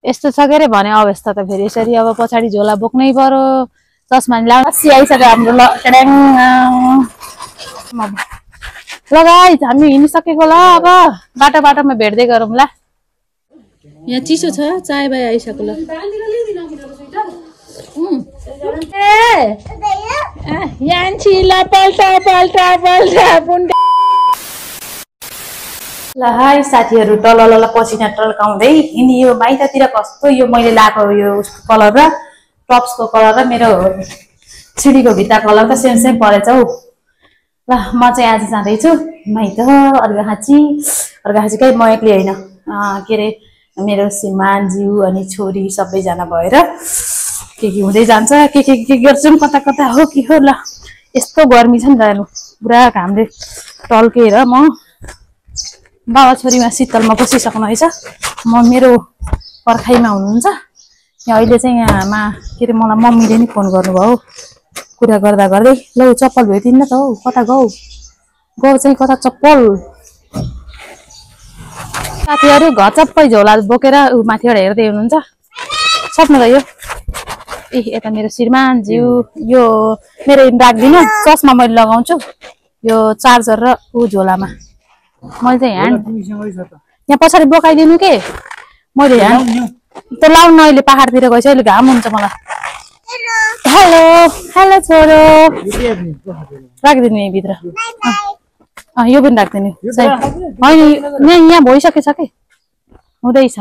यस्तो छ के अरे भने अवस्था त फेरि यसरी अब पछाडि झोला बोक्नै पर्यो चस्मा नि लाउन आइसक्यो हाम्रो ल गाइस हामी हिँडिसकेको ल अब बाटोमा भेट्दै गरौँ ल यहाँ चिसो छ चाय बाई आइसक्यो ल ल हाई साथीहरु तल पसिना टल्काउँदै हिँडियो माइततिर कस्तो यो मैले लाएको यो कलर र टप्सको कलर र मेरो सिडीको भित्ता कलर त सेम सेम परेछ हौ ल म चाहिँ आज जाँदैछु माइत अर्घाखाँची कहीँ म एक्लै होइन के अरे मेरो श्रीमान ज्यू अनि छोरी सबैजना भएर के हुँदै जान्छ के गर्छौँ कता कता हो के हो ल यस्तो गर्मी छ नि त पुरा घामले टल्केर म बाबा छोरीमा शीतलमा बसिसक्नु रहेछ म मेरो पर्खाइमा हुनुहुन्छ यहाँ अहिले चाहिँ यहाँमा के अरे मलाई मम्मीले नि फोन गर्नुभयो कुरा गर्दा गर्दै ल चप्पल भेटिन्न त हौ कता गौ चाहिँ कता चप्पल साथीहरू घचप्पै झोला बोकेर ऊ माथिबाट हेर्दै हुनुहुन्छ सक्नु त यो ए यता मेरो श्रीमान ज्यू यो मेरो राख्दिनँ चस्मा मैले लगाउँछु यो चार्जर र ऊ झोलामा मैले चाहिँ यहाँ पछाडि बोकाइदिनु के मैले त लाउनु अहिले पहाडतिर गएछ अहिले घाम हुन्छ मलाई हेलो हेलो छोरो राखिदिनु यहीँभित्र यो पनि राखिदिनु होइन यहाँ भइसकेछ कि हुँदैछ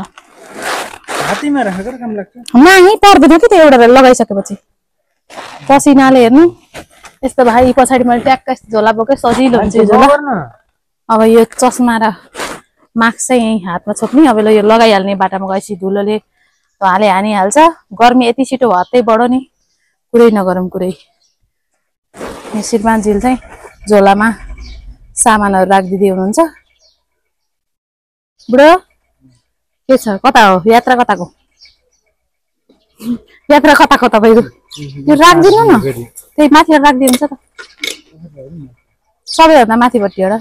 यहीँ पर्दैन कि त्यो एउटा लगाइसकेपछि पसिनाले हेर्नु यस्तो भाइ पछाडि मैले ट्याक्क झोला बोकेँ सजिलो हुन्छ यो झोला अब यो चस्मा र मास्क चाहिँ यहीँ हातमा छोप्ने अब यो लगाइहाल्ने बाटामा गएपछि धुलोले हानिहाल्छ गर्मी यति छिटो हत्तै बढो नि कुरै नगरौँ कुरै यो श्रीमानजीले चाहिँ झोलामा सामानहरू राखिदिँदै हुनुहुन्छ बुढो के छ कता हो यात्रा कताको तपाईँको यो राखिदिनु न त्यही माथिबाट राखिदिनुहुन्छ त सबैभन्दा माथिपट्टि एउटा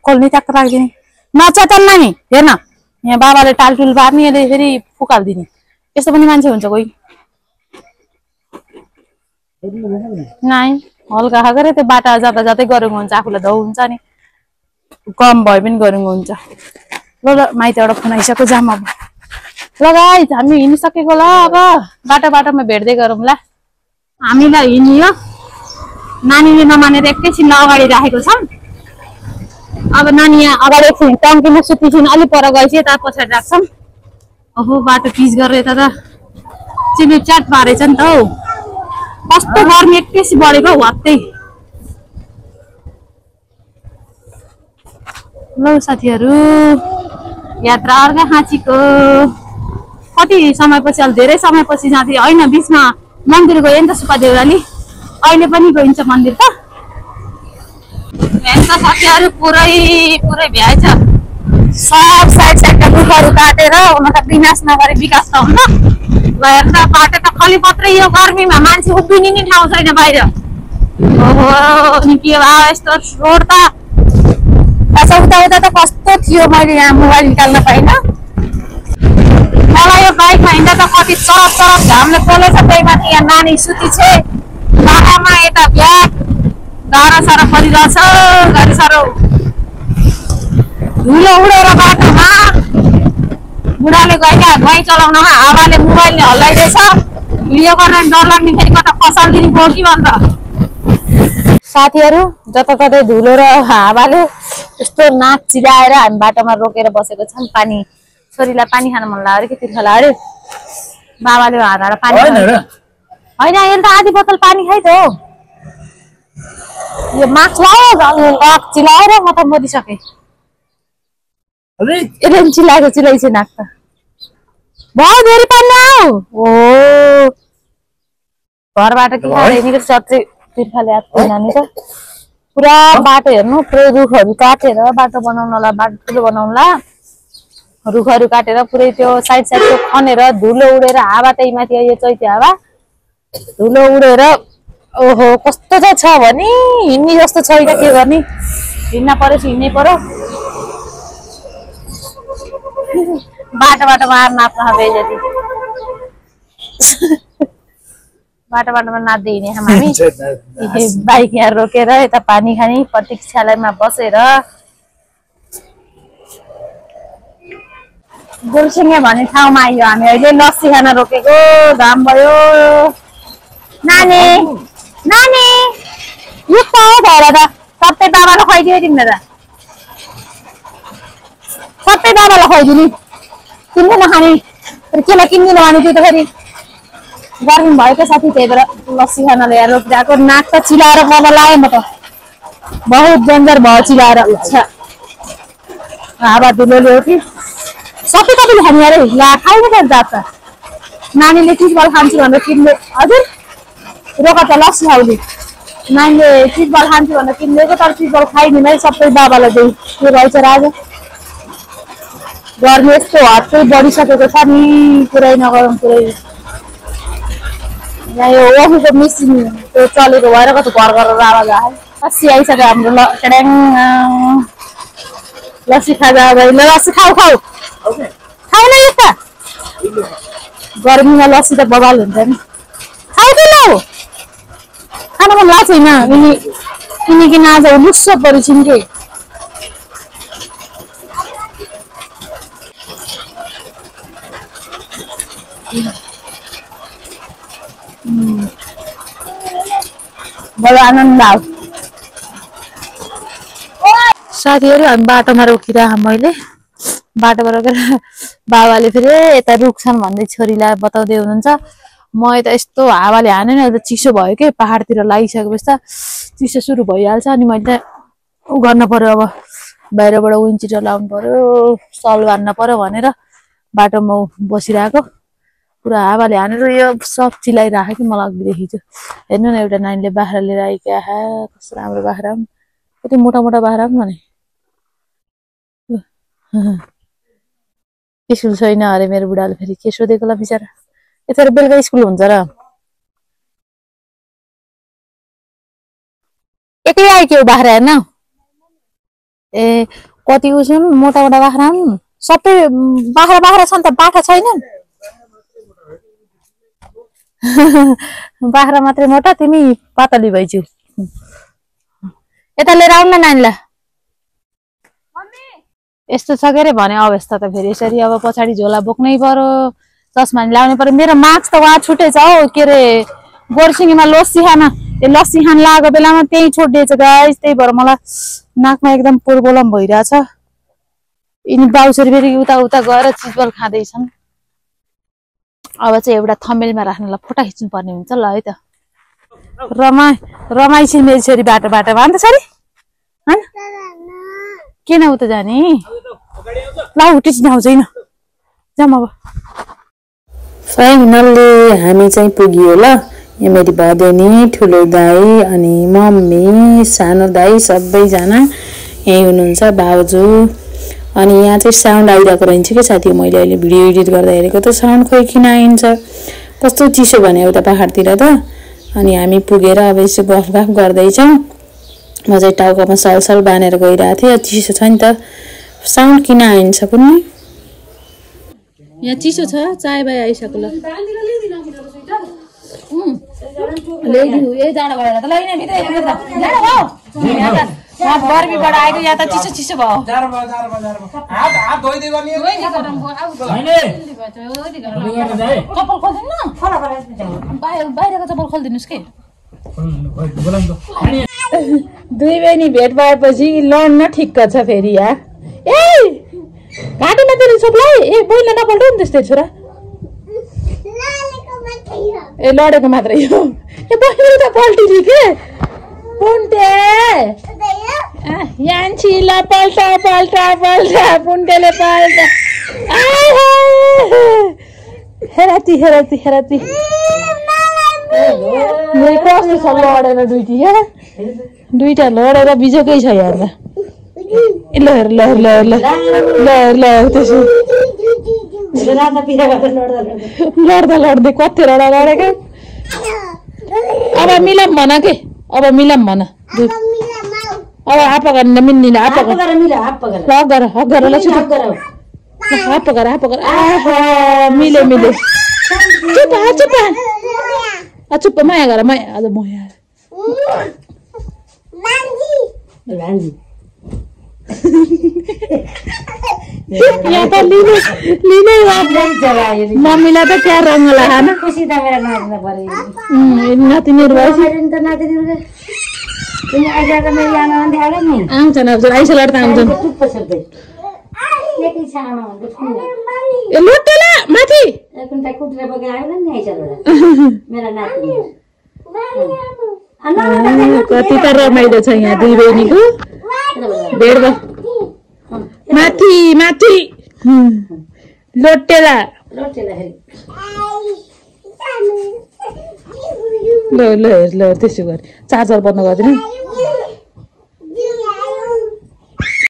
कोल्नी ट्याक्क राखिदिने नचेतनमा नि हेर्न यहाँ बाबाले टालटुल पार्ने यसले फेरि फुकालिदिने यस्तो पनि मान्छे हुन्छ कोही नाइ हल्का खाएको रे त्यो बाटा जाँदा जाँदै गरेको हुन्छ आफूलाई धौ हुन्छ नि कम भए पनि गरेको हुन्छ ल माइतबाट फोन आइसक्यो जाम अब ल गाइस हामी हिँडिसकेको ल अब बाटोमा भेट्दै गरौँ ल हामीलाई हिँडियो नानीले नमानेर एकैछिन अगाडि राखेको छ अब नानी यहाँ अगाडि एकछिन टङ्कीमा सुत्तीछिन अलिक पर गएपछि यता पछाडि राख्छौँ ओहो बाटो पिच गरेर यता त चिल्ली च्याट पारेछ नि त हौ कस्तो गर्मी एकैछिन बढेको हत्तै ल साथीहरू यात्रा अर्घाखाँचीको कति समयपछि अलि धेरै समयपछि जाँदै होइन बिचमा मन्दिर गयो नि त सुब्बा देउराली अहिले पनि गइन्छ मन्दिर त साथीहरू पुरै भ्याएछ सब साइडका रुखहरू काटेर हुन त विनाश नगरे विकास त हुन्न हेर्न बाटो त खाली मात्रै यो गर्मीमा मान्छे उभिने नि ठाउँ छैन बाहिर ओहो नि के भयो यस्तो रोड त उता त कस्तो थियो मैले यहाँ मोबाइल निकाल्न पाइनँ मलाई यो बाइकमा हिँड्दा त कति चरक घामले पोलेछ त्यही माथि यहाँ नानी सुती छे बाटामा यता ब्याग गाह्रो साह्रो परिरहेछ गाडी साह्रो धुलो उडेर बाटोमा बुढाले गई चलाउनमा हावाले मोबाइलले हल्लाइरहेछ भिडियो गर्न डर लाग्ने फेरि कता फसालिदिने भयो कि भन्छ साथीहरू जताततै धुलो र हावाले यस्तो नाक चिलाएर हामी बाटोमा रोकेर बसेको छौँ पानी छोरीलाई पानी खान मन लाग्यो अरे कि तिर्खा लाग्यो अरे बाबाले हात पानी होइन यसले त आधी बोतल पानी खाइ त हो यो मास्क लगायो नाक चिलाएर म त मरिसकेँ चिलाइछ नाक त भयो धेरै पानी आऊ ओ घरबाट के खाएर सच्चै तिर्खाले हात नानी त पुरा बाटो हेर्नु पुरै रुखहरू काटेर बाटो बनाउनला बाटो ठुलो बनाउनला रुखहरू काटेर पुरै त्यो साइडको खनेर धुलो उडेर हावा त्यही माथि यो चैते हावा धुलो उडेर ओहो कस्तो चाहिँ छ भने हिँड्ने जस्तो छैन के गर्ने हिँड्न पर्यो हिँड्नै पर्यो बाटोमा नाच्न बेजती बाटोमा नाच्दै हिँड्ने हामी बाइक यहाँ रोकेर यता पानी खानी प्रतीक्षालयमा बसेर गुल्सिङ्गे भन्ने ठाउँमा आइयो हामी अहिले लस्सी खान रोकेको घाम भयो नानी नानी यो भएर त सबै बाबालाई खुवाइदियो तिमीले त सबै बाबालाई खुवाइदिने तिमीले नखाने केलाई किन्दिनँ भने त्यो त फेरि गर्मी भयो क्या साथी त्यही भएर लस्सी खान ल्याएर रोकिरहेको नाक त चिलाएर गर्न लाग्यो म त बहुत डेन्जर भयो चिलाएर हावा धुलो ल्यायो कि सबै तपाईँले खाने अरे ला खाउनु पर्छ जात नानीले चिजबल खान्छु भनेर किन्ने हजुर रोका त लस्सी खाउने नानीले चिजबल खान्छु भनेर किनिदिएको तर चिजबल खाइदिनु है सबै बाबालाई दिए के रहेछ राजा गर्मी यस्तो हट्टै बढिसकेको छ नि पुरै नगरौँ पुरै यहाँ यो ओखीको मिसिन त्यो चलेको भएर कति घर गरेर आवाज आयो लस्सी आइसक्यो हाम्रो ट्याङ लस्सी खाजा लस्सी खाऊ खाऊ खाऊ न यता गर्मीमा लस्सी त बबाल हुन्छ नि खाऊ कि लौ खान मन लाग्छ होइन किनिकन आज लुस्सो परिछन् कि बडो आनन्द आयो साथीहरू हामी बाटोमा रोकिरहेको मैले बाटोमा रोकेर बाबाले फेरि यता रुक्छन् भन्दै छोरीलाई बताउँदै हुनुहुन्छ म यता यस्तो हावाले हानेन त चिसो भयो कि पहाडतिर लागिसकेपछि त चिसो सुरु भइहाल्छ अनि मैले उ गर्न पर्यो अब बाहिरबाट विन्चिटर लाउनु पर्यो सल बान्नु पर्यो भनेर बाटोमा बसिरहेको पुरा हावाले हानेर यो सब चिलाइराख्यो कि मलाई अघिदेखि चाहिँ हेर्नु न एउटा नानीले बाख्रा लिएर आइके आहा कस्तो राम्रो बाख्रा कति मोटा मोटा बाख्रा भने स्कुल छैन अरे मेरो बुढाले फेरि के सोधेको ल बिचरा यता बेलुका स्कुल हुन्छ र एकै आइक्यो बाख्रा हेर्न ए कति उसुन् मोटा मोटा बाख्रा सबै बाख्रा छन् त बाख्रा छैनन् बाख्रा मात्रै मोटा तिमी पातली भइज्यौ यता लिएर आउन न नानीलाई यस्तो छ के अरे भने अवस्था त फेरि यसरी अब पछाडि झोला बोक्नै पर्यो चस्मा लाउनै पर्यो मेरो मार्क्स त वहाँ छुटेछ हौ के अरे गोरसिङीमा लस्सी खान लागेको बेलामा त्यही छोडिदिएछ गाइस त्यही भएर मलाई नाकमा एकदम प्रोब्लम भइरहेछ यिनी बाउसरी फेरि उता उता गएर चिजबल खाँदैछन् अब चाहिँ एउटा थम्बनेलमा राख्नलाई फोटो खिच्नु पर्ने हुन्छ ल है त रमाइछि मेरो छोरी बाटोमा अन्त छोरी हैन किन उता जाने ल उठिस नआउँदैन जाम अब फाइनल्ली हामी चाहिँ पुग्यो ल यहाँ मेरी भदेनी ठुलो दाई अनि मम्मी सानो दाई सबैजना यही हुनुहुन्छ भाउजू अनि यहाँ चाहिँ साउन्ड आइरहेको रहन्छ कि साथी मैले अहिले भिडियो एडिट गर्दा हेरेको त साउन्ड खोइ किन आइन्छ कस्तो चिसो भने उता पहाडतिर त अनि हामी पुगेर अब यसो गफ गर्दैछौँ म चाहिँ टाउकोमा सल बानेर गइरहेको थिएँ चिसो छ नि त साउन्ड किन आइन्छ कुनै यहाँ चिसो छ चाय बाई आइसक्यो ल ल्याइदिनु ए जाडो भएर त लैन भित्रै गर्मीबाट आएको यहाँ त चिसो भयो चप्पल खोलिदिनु बाहिरको चप्पल खोलिदिनुहोस् कि दुई बहिनी भेट भएपछि लड्न ठिक्क छ फेरि यहाँ ए घाँटीमा तेरो छोपलाई ए बहिनीलाई नपल्टौ नि त्यस्तै छोरा ए लडेको मात्रै हो ए बहिनी त पल्टिनी के पुन्टे यान्छीलाई पल्टा पुन्टेले पल्टा हेराती कस्तो छ लडेर दुईटा लडेर बिजोकै छ यहाँ त ल त्यसो लड्दै कति लडेको अब मिलाम भन के अब मिलाम भन अब आपा गरेर मिल्ने आपा गर ल गर ल छिटो पकर आहा मिले चुप माया गर माया आज माया यहाँ त लिने मम्मीलाई त क्या रङ लगाएन खुसी त मेरो नाच्न पर्यो नातिनीहरू आउँछन् आइसलाट त आउँछन् लोटेला माथि कति त रमाइलो छ यहाँ दुई बहिनीको भेट माथि लोटेला ल त्यसो गरे चार्जर बन्द गरिदिनु